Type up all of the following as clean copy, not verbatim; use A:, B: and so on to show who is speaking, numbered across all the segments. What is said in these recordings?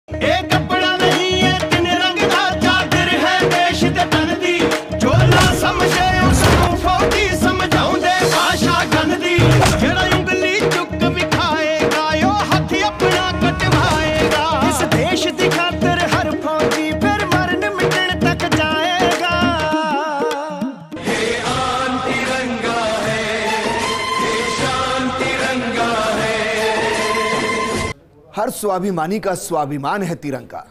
A: एक कपड़ा नहीं है तीन रंग दा चादर है देश ते तन दी जो ना समझे उसको फौजी समझाउंदे भाषा गन दी जेड़ा उंगली चुक विखाएगा यो हाथ अपना कटवाएगा इस देश दी खातिर हर फौजी फिर मरन मिटन तक जाएगा। ये आन तिरंगा है, ये शान तिरंगा है।
B: हर स्वाभिमानी का स्वाभिमान है तिरंगा,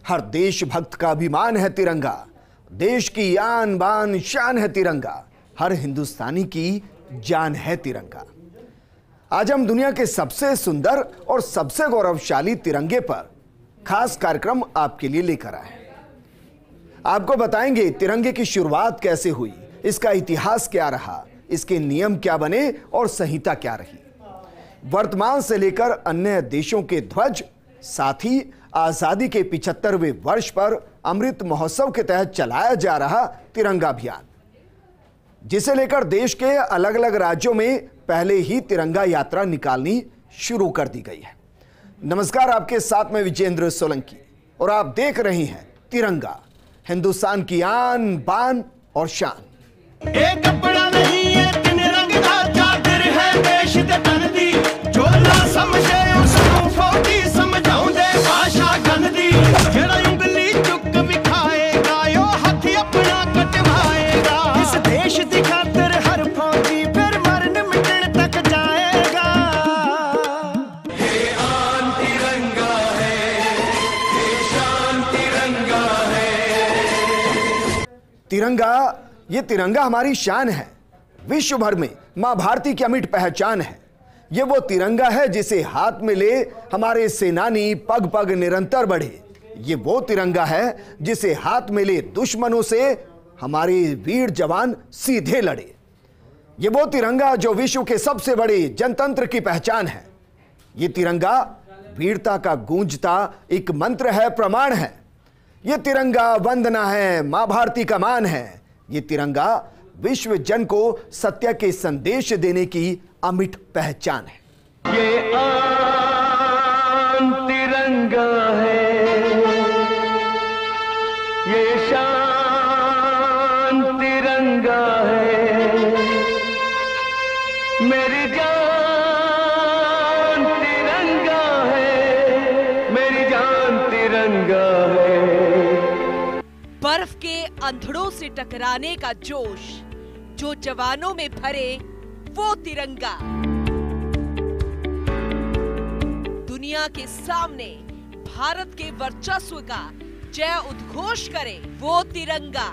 B: हर देशभक्त का अभिमान है तिरंगा, देश की आन बान शान है तिरंगा, हर हिंदुस्तानी की जान है तिरंगा। आज हम दुनिया के सबसे सुंदर और सबसे गौरवशाली तिरंगे पर खास कार्यक्रम आपके लिए लेकर आए हैं। आपको बताएंगे तिरंगे की शुरुआत कैसे हुई, इसका इतिहास क्या रहा, इसके नियम क्या बने और संहिता क्या रही। वर्तमान से लेकर अन्य देशों के ध्वज, साथ ही आजादी के 75वें वर्ष पर अमृत महोत्सव के तहत चलाया जा रहा तिरंगा अभियान, जिसे लेकर देश के अलग अलग राज्यों में पहले ही तिरंगा यात्रा निकालनी शुरू कर दी गई है। नमस्कार, आपके साथ में विजेंद्र सोलंकी और आप देख रहे हैं तिरंगा, हिंदुस्तान की आन बान और शान।
A: एक कपड़ा नहीं है तीन रंग दा चादर है देश ते तन दी जो ना समझे उसको फौजी समझाउंदे भाषा गन दी जेड़ा उंगली चुक विखाएगा यो हाथ अपना कटवाएगा इस देश दी खातिर हर फौजी फिर मरन मिटन तक जाएगा। ये आन तिरंगा है, ये शान तिरंगा है।
B: तिरंगा, ये तिरंगा हमारी शान है, विश्व भर में मां भारती की अमिट पहचान है। ये वो तिरंगा है जिसे हाथ में ले हमारे सेनानी पग पग निरंतर बढ़े। ये वो तिरंगा है जिसे हाथ में ले दुश्मनों से हमारे वीर जवान सीधे लड़े। ये वो तिरंगा जो विश्व के सबसे बड़े जनतंत्र की पहचान है। ये तिरंगा वीरता का गूंजता एक मंत्र है, प्रमाण है। ये तिरंगा वंदना है, मां भारती का मान है। ये तिरंगा विश्व जन को सत्य के संदेश देने की अमिट पहचान है।
A: ये आन तिरंगा है, ये शान तिरंगा है, मेरी जान तिरंगा है, मेरी जान तिरंगा है।
C: बर्फ के अंधड़ों से टकराने का जोश जो जवानों में भरे वो तिरंगा, दुनिया के सामने भारत के वर्चस्व का जय उद्घोष करे वो तिरंगा,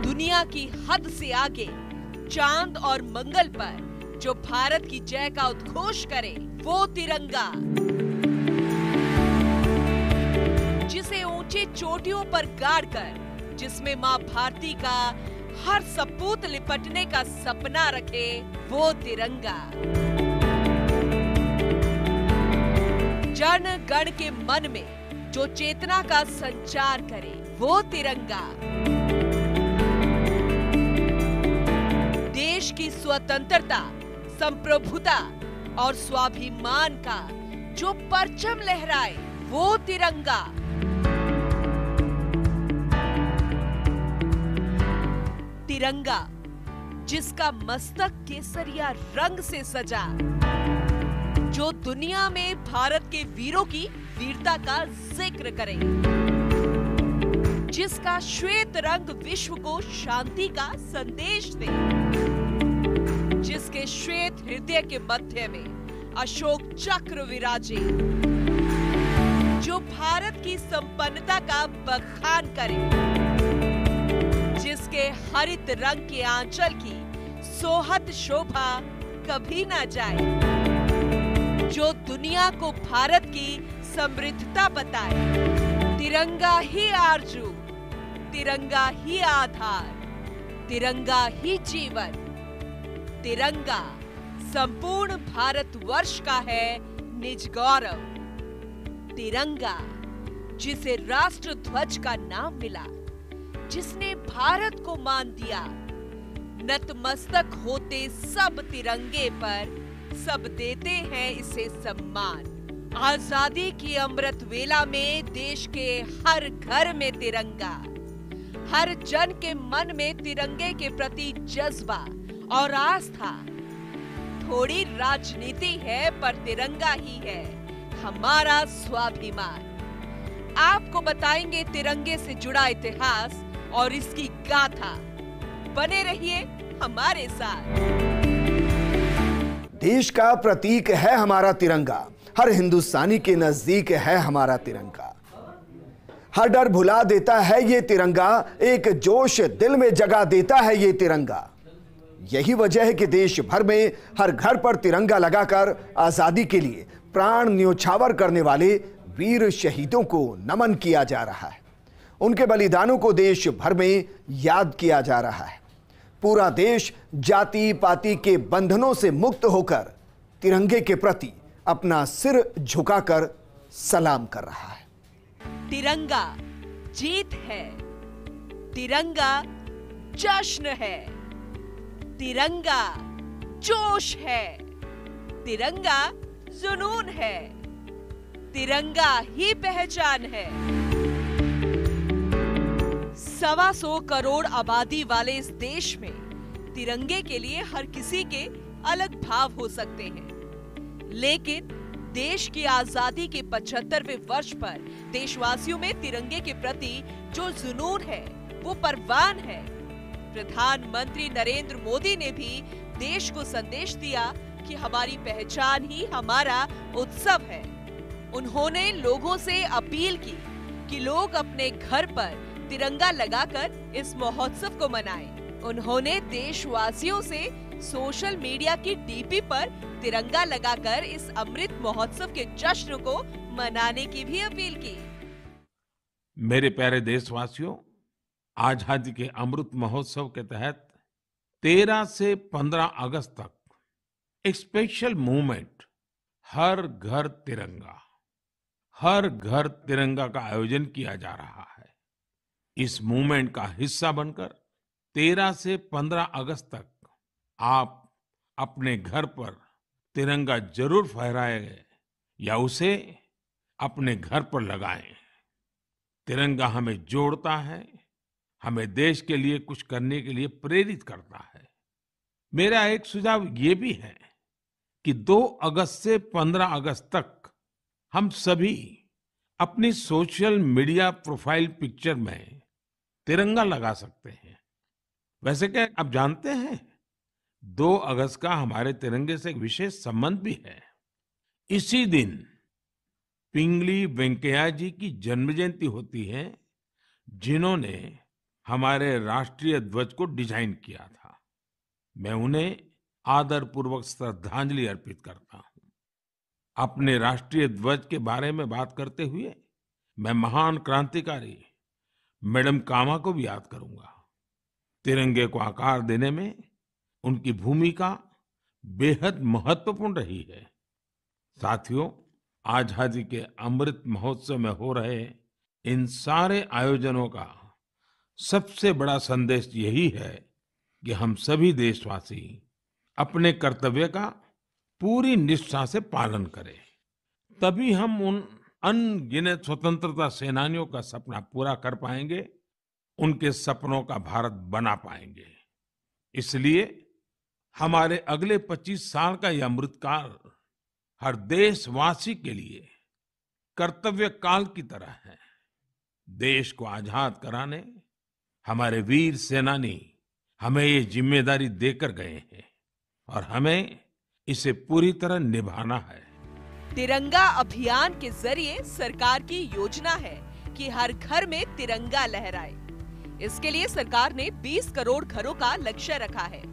C: दुनिया की हद से आगे चांद और मंगल पर जो भारत की जय का उद्घोष करे वो तिरंगा, जिसे ऊंची चोटियों पर गाड़कर जिसमें मां भारती का हर सपूत लिपटने का सपना रखे वो तिरंगा, जन गण के मन में जो चेतना का संचार करे वो तिरंगा, देश की स्वतंत्रता, संप्रभुता और स्वाभिमान का जो परचम लहराए वो तिरंगा, तिरंगा जिसका मस्तक केसरिया रंग से सजा, जो दुनिया में भारत के वीरों की वीरता का जिक्र करे, जिसका श्वेत रंग विश्व को शांति का संदेश दे, जिसके श्वेत हृदय के मध्य में अशोक चक्र विराजे, जो भारत की संपन्नता का बखान करे, जिसके हरित रंग के आंचल की सोहत शोभा कभी ना जाए, जो दुनिया को भारत की समृद्धता बताए। तिरंगा ही आरजू, तिरंगा ही आधार, तिरंगा ही जीवन, तिरंगा संपूर्ण भारतवर्ष का है निज गौरव, तिरंगा जिसे राष्ट्र ध्वज का नाम मिला, जिसने भारत को मान दिया, नतमस्तक होते सब तिरंगे पर सब देते हैं इसे सम्मान। आजादी की अमृत वेला में देश के हर घर में तिरंगा, हर जन के मन में तिरंगे के प्रति जज्बा और आस्था। थोड़ी राजनीति है पर तिरंगा ही है हमारा स्वाभिमान। आपको बताएंगे तिरंगे से जुड़ा इतिहास और इसकी गाथा। बने रहिए हमारे साथ।
B: देश का प्रतीक है हमारा तिरंगा, हर हिंदुस्तानी के नजदीक है हमारा तिरंगा। हर डर भुला देता है ये तिरंगा, एक जोश दिल में जगा देता है ये तिरंगा। यही वजह है कि देश भर में हर घर पर तिरंगा लगाकर आजादी के लिए प्राण न्योछावर करने वाले वीर शहीदों को नमन किया जा रहा है। उनके बलिदानों को देश भर में याद किया जा रहा है। पूरा देश जाति पाति के बंधनों से मुक्त होकर तिरंगे के प्रति अपना सिर झुकाकर सलाम कर रहा है।
C: तिरंगा जीत है, तिरंगा जश्न है, तिरंगा जोश है, तिरंगा जुनून है, तिरंगा ही पहचान है। 125 करोड़ आबादी वाले इस देश में तिरंगे के लिए हर किसी के अलग भाव हो सकते हैं, लेकिन देश की आजादी के 75वें वर्ष पर देशवासियों में तिरंगे के प्रति जो जुनून है वो परवान है। प्रधानमंत्री नरेंद्र मोदी ने भी देश को संदेश दिया कि हमारी पहचान ही हमारा उत्सव है। उन्होंने लोगों से अपील की कि लोग अपने घर पर तिरंगा लगाकर इस महोत्सव को मनाएं। उन्होंने देशवासियों से सोशल मीडिया की डीपी पर तिरंगा लगाकर इस अमृत महोत्सव के जश्न को मनाने की भी अपील की।
D: मेरे प्यारे देशवासियों, आजादी के अमृत महोत्सव के तहत 13 से 15 अगस्त तक एक स्पेशल मूवमेंट हर घर तिरंगा, हर घर तिरंगा का आयोजन किया जा रहा है। इस मूवमेंट का हिस्सा बनकर 13 से 15 अगस्त तक आप अपने घर पर तिरंगा जरूर फहराएं या उसे अपने घर पर लगाएं। तिरंगा हमें जोड़ता है, हमें देश के लिए कुछ करने के लिए प्रेरित करता है। मेरा एक सुझाव ये भी है कि 2 अगस्त से 15 अगस्त तक हम सभी अपनी सोशल मीडिया प्रोफाइल पिक्चर में तिरंगा लगा सकते हैं। वैसे क्या आप जानते हैं, 2 अगस्त का हमारे तिरंगे से एक विशेष संबंध भी है। इसी दिन पिंगली वेंकैया जी की जन्म जयंती होती है, जिन्होंने हमारे राष्ट्रीय ध्वज को डिजाइन किया था। मैं उन्हें आदरपूर्वक श्रद्धांजलि अर्पित करता हूं। अपने राष्ट्रीय ध्वज के बारे में बात करते हुए मैं महान क्रांतिकारी मैडम कामा को भी याद करूंगा। तिरंगे को आकार देने में उनकी भूमिका बेहद महत्वपूर्ण रही है। साथियों, आजादी के अमृत महोत्सव में हो रहे इन सारे आयोजनों का सबसे बड़ा संदेश यही है कि हम सभी देशवासी अपने कर्तव्य का पूरी निष्ठा से पालन करें। तभी हम उन अनगिनत स्वतंत्रता सेनानियों का सपना पूरा कर पाएंगे, उनके सपनों का भारत बना पाएंगे। इसलिए हमारे अगले 25 साल का यह अमृतकाल हर देशवासी के लिए कर्तव्य काल की तरह है। देश को आजाद कराने हमारे वीर सेनानी हमें ये जिम्मेदारी देकर गए हैं और हमें इसे पूरी तरह निभाना है।
C: तिरंगा अभियान के जरिए सरकार की योजना है कि हर घर में तिरंगा लहराए। इसके लिए सरकार ने 20 करोड़ घरों का लक्ष्य रखा है।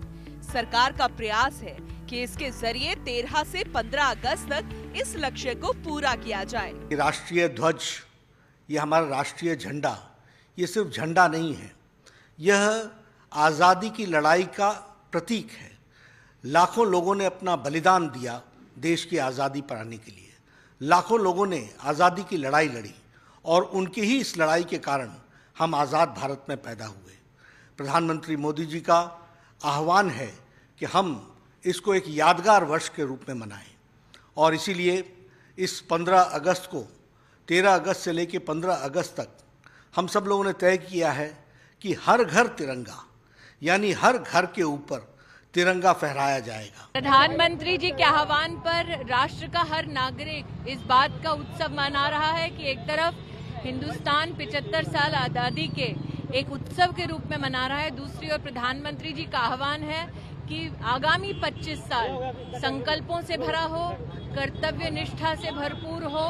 C: सरकार का प्रयास है कि इसके जरिए 13 से 15 अगस्त तक इस लक्ष्य को पूरा किया जाए।
E: राष्ट्रीय ध्वज, ये हमारा राष्ट्रीय झंडा, ये सिर्फ झंडा नहीं है, यह आज़ादी की लड़ाई का प्रतीक है। लाखों लोगों ने अपना बलिदान दिया देश की आज़ादी पाने के लिए। लाखों लोगों ने आज़ादी की लड़ाई लड़ी और उनकी ही इस लड़ाई के कारण हम आज़ाद भारत में पैदा हुए। प्रधानमंत्री मोदी जी का आह्वान है कि हम इसको एक यादगार वर्ष के रूप में मनाएं। और इसीलिए इस 15 अगस्त को 13 अगस्त से लेकर 15 अगस्त तक हम सब लोगों ने तय किया है कि हर घर तिरंगा, यानी हर घर के ऊपर तिरंगा फहराया जाएगा।
F: प्रधानमंत्री जी के आह्वान पर राष्ट्र का हर नागरिक इस बात का उत्सव मना रहा है कि एक तरफ हिंदुस्तान 75 साल आज़ादी के एक उत्सव के रूप में मना रहा है, दूसरी ओर प्रधानमंत्री जी का आह्वान है कि आगामी 25 साल संकल्पों से भरा हो, कर्तव्य निष्ठा से भरपूर हो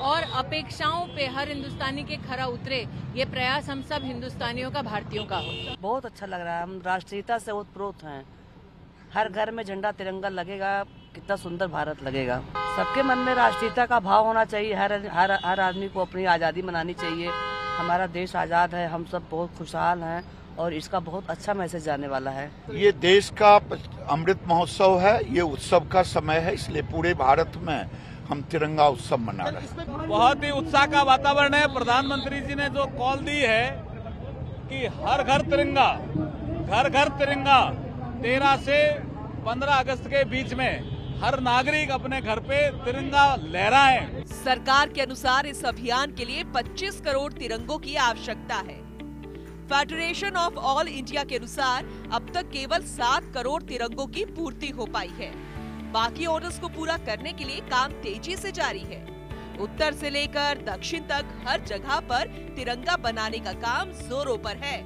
F: और अपेक्षाओं पे हर हिंदुस्तानी के खरा उतरे। ये प्रयास हम सब हिंदुस्तानियों का, भारतीयों का हो।
G: बहुत अच्छा लग रहा है, हम राष्ट्रीयता से ओतप्रोत हैं। हर घर में झंडा तिरंगा लगेगा, कितना सुंदर भारत लगेगा। सबके मन में राष्ट्रीयता का भाव होना चाहिए, हर आदमी को अपनी आज़ादी मनानी चाहिए। हमारा देश आज़ाद है, हम सब बहुत खुशहाल हैं और इसका बहुत अच्छा मैसेज जाने वाला है।
H: ये देश का अमृत महोत्सव है, ये उत्सव का समय है, इसलिए पूरे भारत में हम तिरंगा उत्सव मना रहे हैं।
I: बहुत ही उत्साह का वातावरण है। प्रधानमंत्री जी ने जो कॉल दी है कि हर घर तिरंगा, घर घर तिरंगा, 13 से 15 अगस्त के बीच में हर नागरिक अपने घर पे तिरंगा लहराए।
C: सरकार के अनुसार इस अभियान के लिए 25 करोड़ तिरंगों की आवश्यकता है। फेडरेशन ऑफ ऑल इंडिया के अनुसार अब तक केवल 7 करोड़ तिरंगों की पूर्ति हो पाई है। बाकी ऑर्डर्स को पूरा करने के लिए काम तेजी से जारी है। उत्तर से लेकर दक्षिण तक हर जगह पर तिरंगा बनाने का काम जोरों पर है।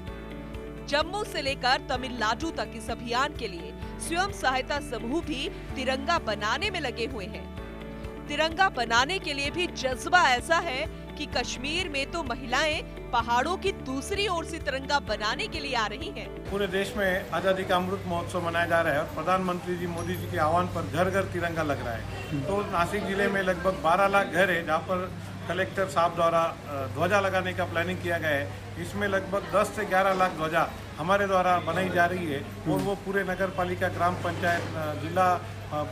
C: जम्मू से लेकर तमिलनाडु तक इस अभियान के लिए स्वयं सहायता समूह भी तिरंगा बनाने में लगे हुए हैं। तिरंगा बनाने के लिए भी जज्बा ऐसा है कि कश्मीर में तो महिलाएं पहाड़ों की दूसरी ओर से तिरंगा बनाने के लिए आ रही हैं।
J: पूरे देश में आजादी का अमृत महोत्सव मनाया जा रहा है और प्रधानमंत्री जी मोदी जी के आह्वान पर घर घर तिरंगा लग रहा है। तो नासिक जिले में लगभग 12 लाख घर है जहाँ पर कलेक्टर साहब द्वारा ध्वजा लगाने का प्लानिंग किया गया है। इसमें लगभग 10 से 11 लाख ध्वजा हमारे द्वारा बनाई जा रही है और वो पूरे नगर पालिका, ग्राम पंचायत, जिला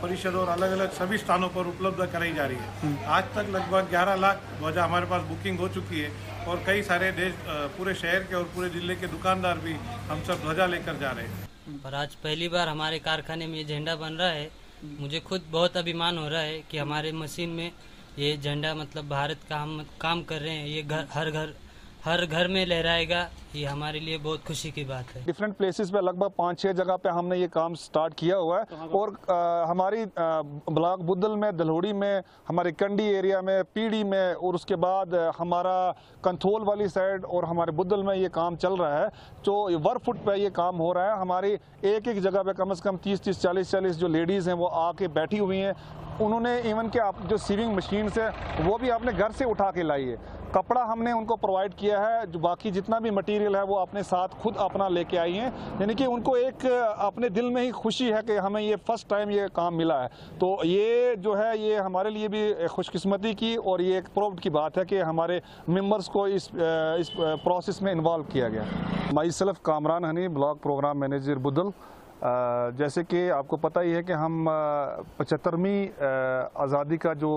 J: परिषद और अलग अलग सभी स्थानों पर उपलब्ध कराई जा रही है। आज तक लगभग 11 लाख ध्वजा हमारे पास बुकिंग हो चुकी है और कई सारे देश, पूरे शहर के और पूरे जिले के दुकानदार भी हम सब ध्वजा लेकर जा रहे हैं।
K: पर आज पहली बार हमारे कारखाने में ये झंडा बन रहा है। मुझे खुद बहुत अभिमान हो रहा है कि हमारे मशीन में ये झंडा, मतलब भारत का हम काम कर रहे हैं। ये हर घर में लहराएगा, ये हमारे लिए बहुत खुशी की बात है।
L: डिफरेंट प्लेसेस पे लगभग 5-6 जगह पे हमने ये काम स्टार्ट किया हुआ है और हमारी ब्लॉक बुद्धल में, दलहोड़ी में, हमारे कंडी एरिया में, पीड़ी में और उसके बाद हमारा कंथोल वाली साइड और हमारे बुद्धल में ये काम चल रहा है। तो वर्क फुट पे ये काम हो रहा है। हमारी एक जगह पे कम से कम 30-30, 40-40 जो लेडीज़ हैं वो आके बैठी हुई हैं। उन्होंने इवन के जो सीविंग मशीन है वो भी अपने घर से उठा के लाई है। कपड़ा हमने उनको प्रोवाइड किया है, जो बाकी जितना भी मटेरियल है वो अपने साथ खुद अपना लेके आई हैं। यानी कि उनको एक अपने दिल में ही खुशी है कि हमें ये फर्स्ट टाइम ये काम मिला है। तो ये जो है ये हमारे लिए भी खुशकिस्मती की और ये एक प्राउड की बात है कि हमारे मेंबर्स को इस प्रोसेस में इन्वॉल्व किया गया। Myself Kamran Hani, block program manager बुद्धल। जैसे कि आपको पता ही है कि हम 75वीं आज़ादी का जो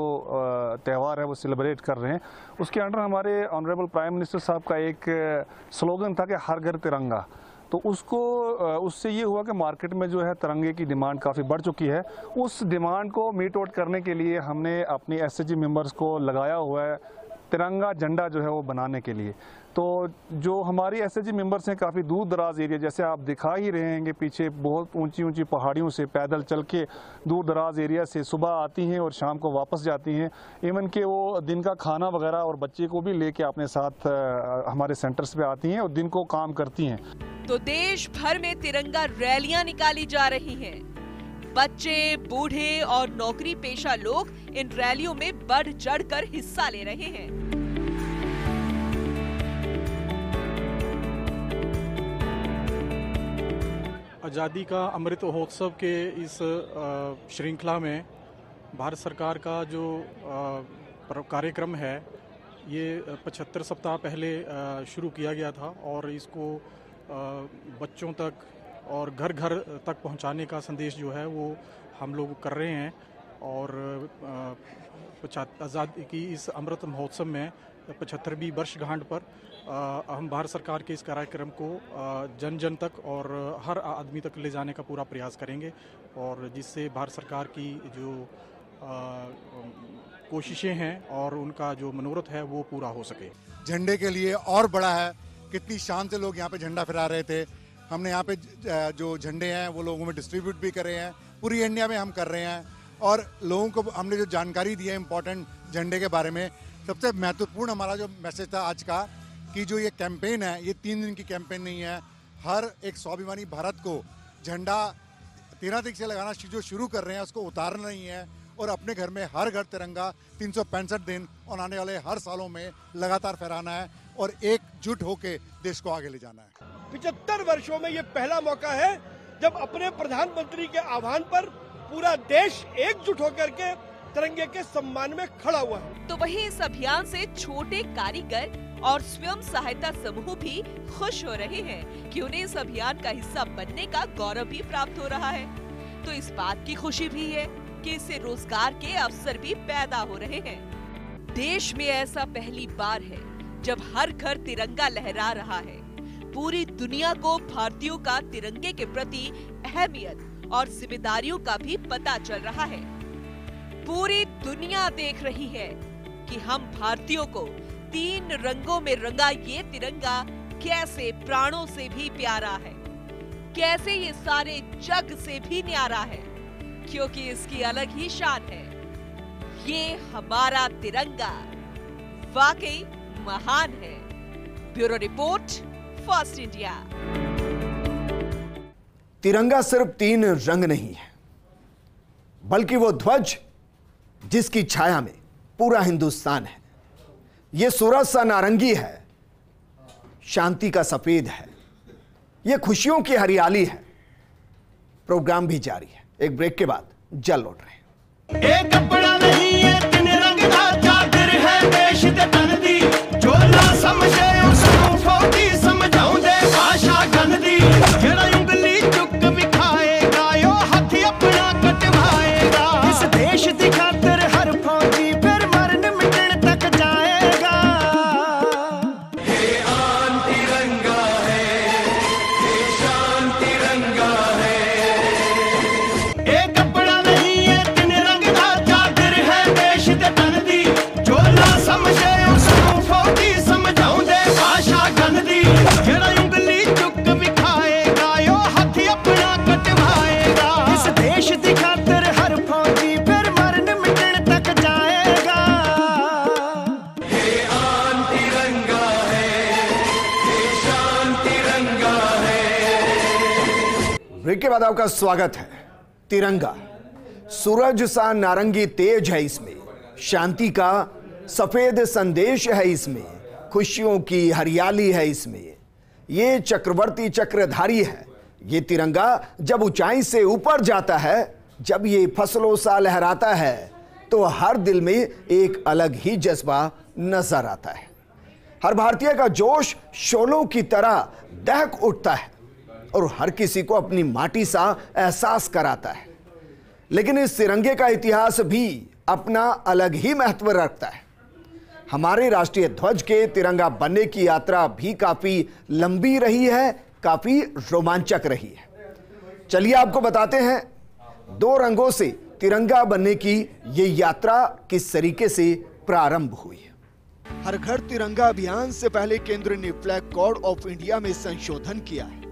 L: त्यौहार है वो सेलिब्रेट कर रहे हैं। उसके अंडर हमारे ऑनरेबल प्राइम मिनिस्टर साहब का एक स्लोगन था कि हर घर तिरंगा। तो उससे ये हुआ कि मार्केट में जो है तिरंगे की डिमांड काफ़ी बढ़ चुकी है। उस डिमांड को मीट आउट करने के लिए हमने अपनी एसएचजी मेंबर्स को लगाया हुआ है तिरंगा झंडा जो है वो बनाने के लिए। तो जो हमारी एसएचजी मेंबर्स हैं काफ़ी दूर दराज एरिया, जैसे आप दिखा ही रहे हैं कि पीछे बहुत ऊंची ऊंची पहाड़ियों से पैदल चल के दूर दराज एरिया से सुबह आती हैं और शाम को वापस जाती हैं। इवन कि वो दिन का खाना वगैरह और बच्चे को भी लेके अपने साथ हमारे सेंटर्स पे आती हैं और दिन को काम करती हैं।
C: तो देश भर में तिरंगा रैलियां निकाली जा रही हैं। बच्चे, बूढ़े और नौकरी पेशा लोग इन रैलियों में बढ़ चढ़कर हिस्सा ले रहे हैं।
M: आज़ादी का अमृत महोत्सव के इस श्रृंखला में भारत सरकार का जो कार्यक्रम है ये 75 सप्ताह पहले शुरू किया गया था और इसको बच्चों तक और घर घर तक पहुंचाने का संदेश जो है वो हम लोग कर रहे हैं। और आज़ादी की इस अमृत महोत्सव में 75वीं वर्षगांठ पर हम भारत सरकार के इस कार्यक्रम को जन जन तक और हर आदमी तक ले जाने का पूरा प्रयास करेंगे, और जिससे भारत सरकार की जो कोशिशें हैं और उनका जो मनोरथ है वो पूरा हो सके।
N: झंडे के लिए और बड़ा है, कितनी शान से लोग यहाँ पे झंडा फहरा रहे थे। हमने यहाँ पे जो झंडे हैं वो लोगों में डिस्ट्रीब्यूट भी कर रहे हैं, पूरी इंडिया में हम कर रहे हैं, और लोगों को हमने जो जानकारी दी है इम्पोर्टेंट झंडे के बारे में। सबसे महत्वपूर्ण हमारा जो मैसेज था आज का कि जो ये कैंपेन है ये 3 दिन की कैंपेन नहीं है। हर एक स्वाभिमानी भारत को झंडा 13 तारीख से लगाना जो शुरू कर रहे हैं उसको उतारना नहीं है, और अपने घर में हर घर तिरंगा 365 दिन और आने वाले हर सालों में लगातार फहराना है और एकजुट होकर देश को आगे ले जाना है।
O: 75 वर्षों में ये पहला मौका है जब अपने प्रधानमंत्री के आह्वान पर पूरा देश एकजुट होकर के तिरंगे के सम्मान में खड़ा हुआ है।
C: तो वहीं इस अभियान से छोटे कारीगर और स्वयं सहायता समूह भी खुश हो रहे हैं कि उन्हें इस अभियान का हिस्सा बनने का गौरव भी प्राप्त हो रहा है। तो इस बात की खुशी भी है कि इससे रोजगार के अवसर भी पैदा हो रहे हैं। देश में ऐसा पहली बार है जब हर घर तिरंगा लहरा रहा है। पूरी दुनिया को भारतीयों का तिरंगे के प्रति अहमियत और जिम्मेदारियों का भी पता चल रहा है। पूरी दुनिया देख रही है कि हम भारतीयों को 3 रंगों में रंगा ये तिरंगा कैसे प्राणों से भी प्यारा है, कैसे ये सारे जग से भी न्यारा है, क्योंकि इसकी अलग ही शान है। ये हमारा तिरंगा वाकई महान है। Bureau report, first India.
B: तिरंगा सिर्फ 3 रंग नहीं है, बल्कि वो ध्वज जिसकी छाया में पूरा हिंदुस्तान है। ये सूरज सा नारंगी है, शांति का सफेद है, ये खुशियों की हरियाली है। प्रोग्राम भी जारी है, एक ब्रेक के बाद जल्द लौट रहे हैं।
A: एक कपड़ा नहीं है 3 रंग दा चादर है देश दे तन दी, जो ना समझे उसको फौजी समझाउंदे भाषा गंदी। जेड़ा उंगली चुक विखाएगा यो हाथ अपना कटवाएगा। इस देश दी खातिर हर फौजी फिर मरन मिटन तक जाएगा। ये आन तिरंगा है, ये शान तिरंगा है। एक कपड़ा नहीं है 3 रंग दा चादर है देश दे तन दी, जो ना समझे उसको फौजी समझाउंदे भाषा गंदी। जेड़ा उंगली चुक विखाएगा यो हाथ अपना कटवाएगा। इस देश दी खातिर हर फौजी फिर मरन मिटन तक जाएगा। ये आन तिरंगा है, ये शान तिरंगा है।
B: ब्रेक के बाद आपका स्वागत है। तिरंगा सूरज सा नारंगी तेज है, इसमें शांति का सफेद संदेश है, इसमें खुशियों की हरियाली है, इसमें ये चक्रवर्ती चक्रधारी है। ये तिरंगा जब ऊंचाई से ऊपर जाता है, जब ये फसलों सा लहराता है, तो हर दिल में एक अलग ही जज्बा नजर आता है। हर भारतीय का जोश शोलों की तरह दहक उठता है और हर किसी को अपनी माटी सा एहसास कराता है। लेकिन इस तिरंगे का इतिहास भी अपना अलग ही महत्व रखता है। हमारे राष्ट्रीय ध्वज के तिरंगा बनने की यात्रा भी काफी लंबी रही है, काफी रोमांचक रही है। चलिए आपको बताते हैं 2 रंगों से तिरंगा बनने की ये यात्रा किस तरीके से प्रारंभ हुई है। हर घर तिरंगा अभियान से पहले केंद्र ने फ्लैग कोड ऑफ इंडिया में संशोधन किया है,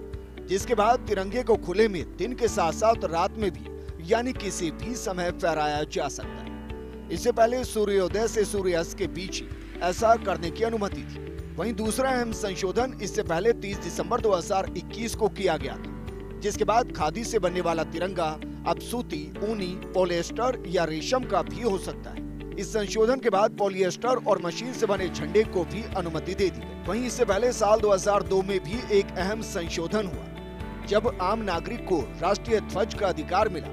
B: जिसके बाद तिरंगे को खुले में दिन के साथ साथ रात में भी यानी किसी भी समय फहराया जा सकता है। इससे पहले सूर्योदय से सूर्यास्त के बीच ऐसा करने की अनुमति थी। वहीं दूसरा अहम संशोधन इससे पहले 30 दिसंबर 2021 को किया गया था, जिसके बाद खादी से बनने वाला तिरंगा अब सूती, ऊनी, पॉलिएस्टर या रेशम का भी हो सकता है। इस संशोधन के बाद पॉलिएस्टर और मशीन से बने झंडे को भी अनुमति दे दी गई। वहीं इससे पहले साल 2002 में भी एक अहम संशोधन हुआ, जब आम नागरिक को राष्ट्रीय ध्वज का अधिकार मिला।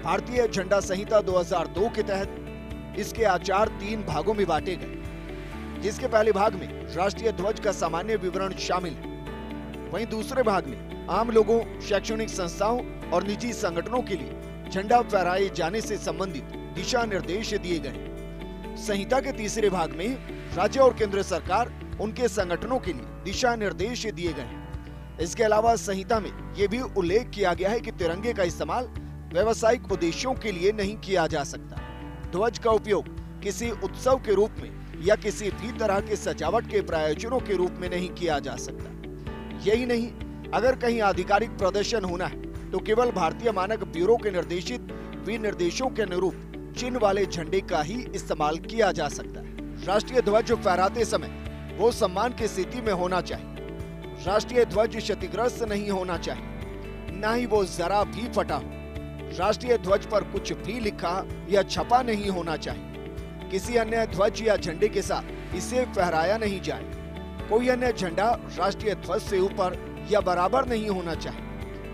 B: भारतीय झंडा संहिता 2002 के तहत इसके आचार 3 भागों में बांटे गए, जिसके पहले भाग में राष्ट्रीय ध्वज का सामान्य विवरण शामिल है। वहीं दूसरे भाग में आम लोगों, शैक्षणिक संस्थाओं और निजी संगठनों के लिए झंडा फहराए जाने से संबंधित दिशा निर्देश दिए गए। संहिता के तीसरे भाग में राज्य और केंद्र सरकार उनके संगठनों के लिए दिशा निर्देश दिए गए हैं। इसके अलावा संहिता में ये भी उल्लेख किया गया है कि तिरंगे का इस्तेमाल व्यावसायिक उद्देश्यों के लिए नहीं किया जा सकता। ध्वज का उपयोग किसी उत्सव के रूप में या किसी भी तरह के सजावट के प्रायोजनों के रूप में नहीं किया जा सकता। यही नहीं, अगर कहीं आधिकारिक प्रदर्शन होना है तो केवल भारतीय मानक ब्यूरो के निर्देशित विनिर्देशों के अनुरूप चिन्ह वाले झंडे का ही इस्तेमाल किया जा सकता है। राष्ट्रीय ध्वज फहराते समय वो सम्मान की स्थिति में होना चाहिए। राष्ट्रीय ध्वज क्षतिग्रस्त नहीं होना चाहिए, न ही वो जरा भी फटा हो। राष्ट्रीय ध्वज पर कुछ भी लिखा या छपा नहीं होना चाहिए। किसी अन्य ध्वज या झंडे के साथ इसे फहराया नहीं जाए। कोई अन्य झंडा राष्ट्रीय ध्वज से ऊपर या बराबर नहीं होना चाहिए।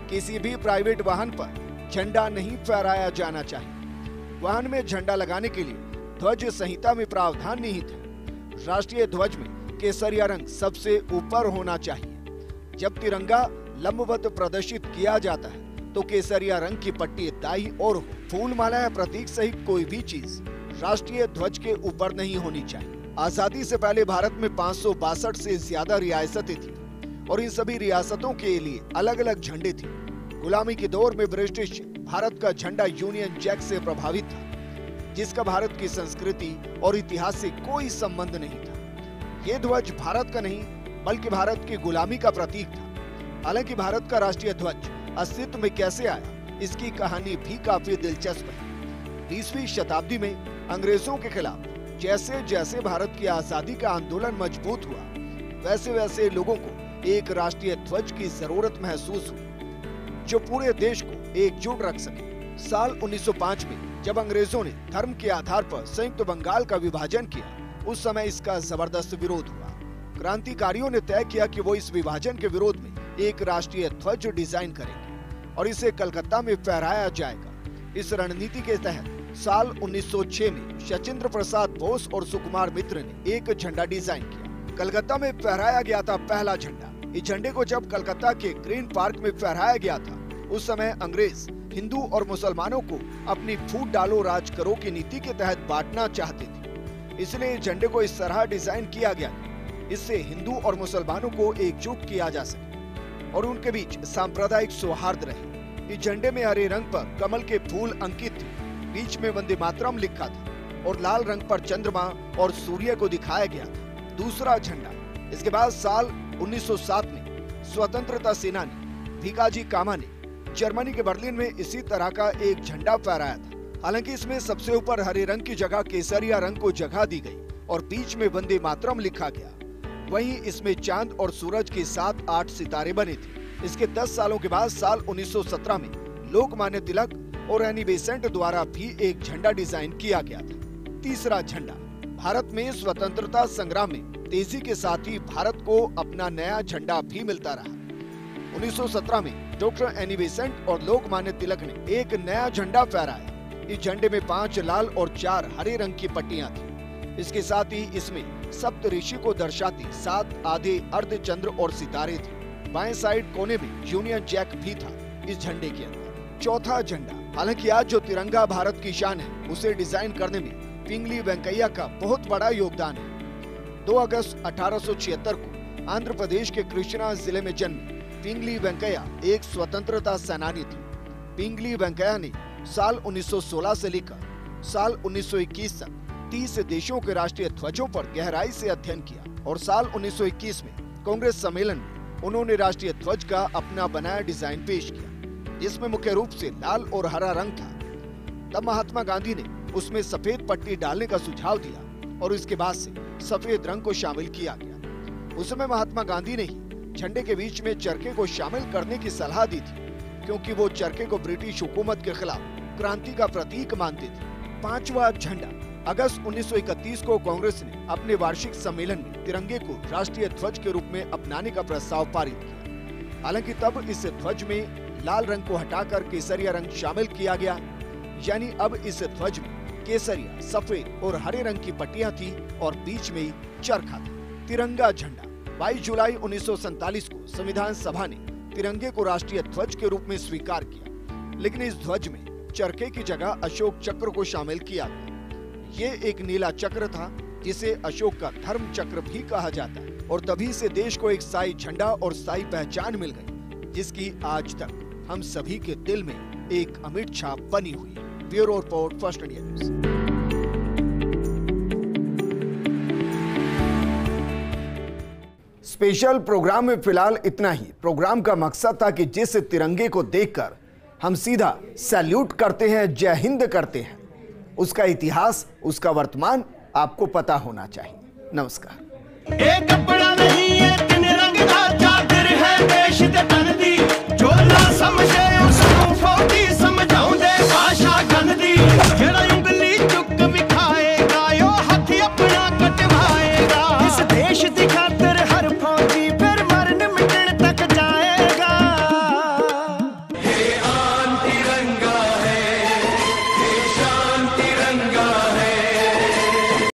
B: किसी भी प्राइवेट वाहन पर झंडा नहीं फहराया जाना चाहिए। वाहन में झंडा लगाने के लिए ध्वज संहिता में प्रावधान निहित है। राष्ट्रीय ध्वज में केसरिया रंग सबसे ऊपर होना चाहिए। जब तिरंगा लंबवत प्रदर्शित किया जाता है तो केसरिया रंग की पट्टी दाईं ओर हो। फूल, माला या प्रतीक सहित कोई भी चीज राष्ट्रीय ध्वज के ऊपर नहीं होनी चाहिए। आजादी से पहले भारत में 562 से ज्यादा रियासतें थी और इन सभी रियासतों के लिए अलग अलग झंडे थे। गुलामी के दौर में ब्रिटिश भारत का झंडा यूनियन जैक से प्रभावित था, जिसका भारत की संस्कृति और इतिहास से कोई संबंध नहीं था। ये ध्वज भारत का नहीं बल्कि भारत की गुलामी का प्रतीक था। हालांकि भारत का राष्ट्रीय ध्वज अस्तित्व में कैसे आया, इसकी कहानी भी काफी दिलचस्प है। 20वीं शताब्दी में अंग्रेजों के खिलाफ जैसे जैसे भारत की आजादी का आंदोलन मजबूत हुआ, वैसे वैसे लोगों को एक राष्ट्रीय ध्वज की जरूरत महसूस हुई जो पूरे देश को एकजुट रख सके। साल 1905 में जब अंग्रेजों ने धर्म के आधार पर संयुक्त बंगाल का विभाजन किया, उस समय इसका जबरदस्त विरोध हुआ। क्रांतिकारियों ने तय किया कि वो इस विभाजन के विरोध में एक राष्ट्रीय ध्वज डिजाइन करेंगे और इसे कलकत्ता में फहराया जाएगा। इस रणनीति के तहत साल 1906 में सचिंद्र प्रसाद बोस और सुकुमार मित्र ने एक झंडा डिजाइन किया। कलकत्ता में फहराया गया था पहला झंडा। इस झंडे को जब कलकत्ता के ग्रीन पार्क में फहराया गया था, उस समय अंग्रेज हिंदू और मुसलमानों को अपनी फूट डालो राज करो की नीति के तहत बांटना चाहते थे। इसलिए झंडे को इस तरह डिजाइन किया गया, इससे हिंदू और मुसलमानों को एकजुट किया जा सके और उनके बीच सांप्रदायिक सौहार्द रहे। इस झंडे में हरे रंग पर कमल के फूल अंकित थे, बीच में वंदे मातरम लिखा था और लाल रंग पर चंद्रमा और सूर्य को दिखाया गया था। दूसरा झंडा। इसके बाद साल 1907 में स्वतंत्रता सेनानी भिकाजी कामा ने जर्मनी के बर्लिन में इसी तरह का एक झंडा फहराया था। हालांकि इसमें सबसे ऊपर हरे रंग की जगह केसरिया रंग को जगह दी गई और बीच में वंदे मातरम लिखा गया। वहीं इसमें चांद और सूरज के 7-8 सितारे बने थे। इसके 10 सालों के बाद साल 1917 में लोकमान्य तिलक और एनी बेसेंट द्वारा भी एक झंडा डिजाइन किया गया था। तीसरा झंडा। भारत में स्वतंत्रता संग्राम में तेजी के साथ ही भारत को अपना नया झंडा भी मिलता रहा। 1917 में डॉक्टर एनी बेसेंट और लोकमान्य तिलक ने एक नया झंडा फहराया। इस झंडे में 5 लाल और 4 हरे रंग की पट्टियां थी। इसके साथ ही इसमें सप्त ऋषि को दर्शाती 7 आधे अर्ध चंद्र और सितारे थे। बाएं साइड कोने में यूनियन जैक भी था इस झंडे के अंदर। चौथा झंडा। हालांकि आज जो तिरंगा भारत की शान है, उसे डिजाइन करने में पिंगली वेंकैया का बहुत बड़ा योगदान है। 2 अगस्त 1876 को आंध्र प्रदेश के कृष्णा जिले में जन्मे पिंगली वेंकैया एक स्वतंत्रता सेनानी थे। पिंगली वेंकैया ने साल 1916 से लेकर साल 1921 तक 30 देशों के राष्ट्रीय ध्वजों पर गहराई से अध्ययन किया और साल 1921 में कांग्रेस सम्मेलन में उन्होंने राष्ट्रीय ध्वज का अपना बनाया डिजाइन पेश किया, जिसमें मुख्य रूप से लाल और हरा रंग था। तब महात्मा गांधी ने उसमें सफेद पट्टी डालने का सुझाव दिया और इसके बाद से सफेद रंग को शामिल किया गया। उस समय महात्मा गांधी ने ही झंडे के बीच में चरखे को शामिल करने की सलाह दी थी, क्योंकि वो चरखे को ब्रिटिश हुकूमत के खिलाफ क्रांति का प्रतीक मानते थे। 5वां झंडा। अगस्त 1931 को कांग्रेस ने अपने वार्षिक सम्मेलन में तिरंगे को राष्ट्रीय ध्वज के रूप में अपनाने का प्रस्ताव पारित किया। हालांकि तब इस ध्वज में लाल रंग को हटाकर केसरिया रंग शामिल किया गया, यानी अब इस ध्वज में केसरिया, सफेद और हरे रंग की पट्टियां थी और बीच में चरखा था। तिरंगा झंडा। 22 जुलाई 1947 को संविधान सभा ने तिरंगे को राष्ट्रीय ध्वज के रूप में स्वीकार किया, लेकिन इस ध्वज में चरखे की जगह अशोक चक्र को शामिल किया गया। ये एक नीला चक्र था जिसे अशोक का धर्म चक्र भी कहा जाता है। और तभी से देश को एक स्थायी झंडा और स्थायी पहचान मिल गई, जिसकी आज तक हम सभी के दिल में एक अमिट छाप बनी हुई है। Bureau report, first India news. Special program में फिलहाल इतना ही। प्रोग्राम का मकसद था कि जिस तिरंगे को देखकर हम सीधा सैल्यूट करते हैं, जय हिंद करते हैं, उसका इतिहास, उसका वर्तमान आपको पता होना चाहिए। नमस्कार।
A: एक कपड़ा नहीं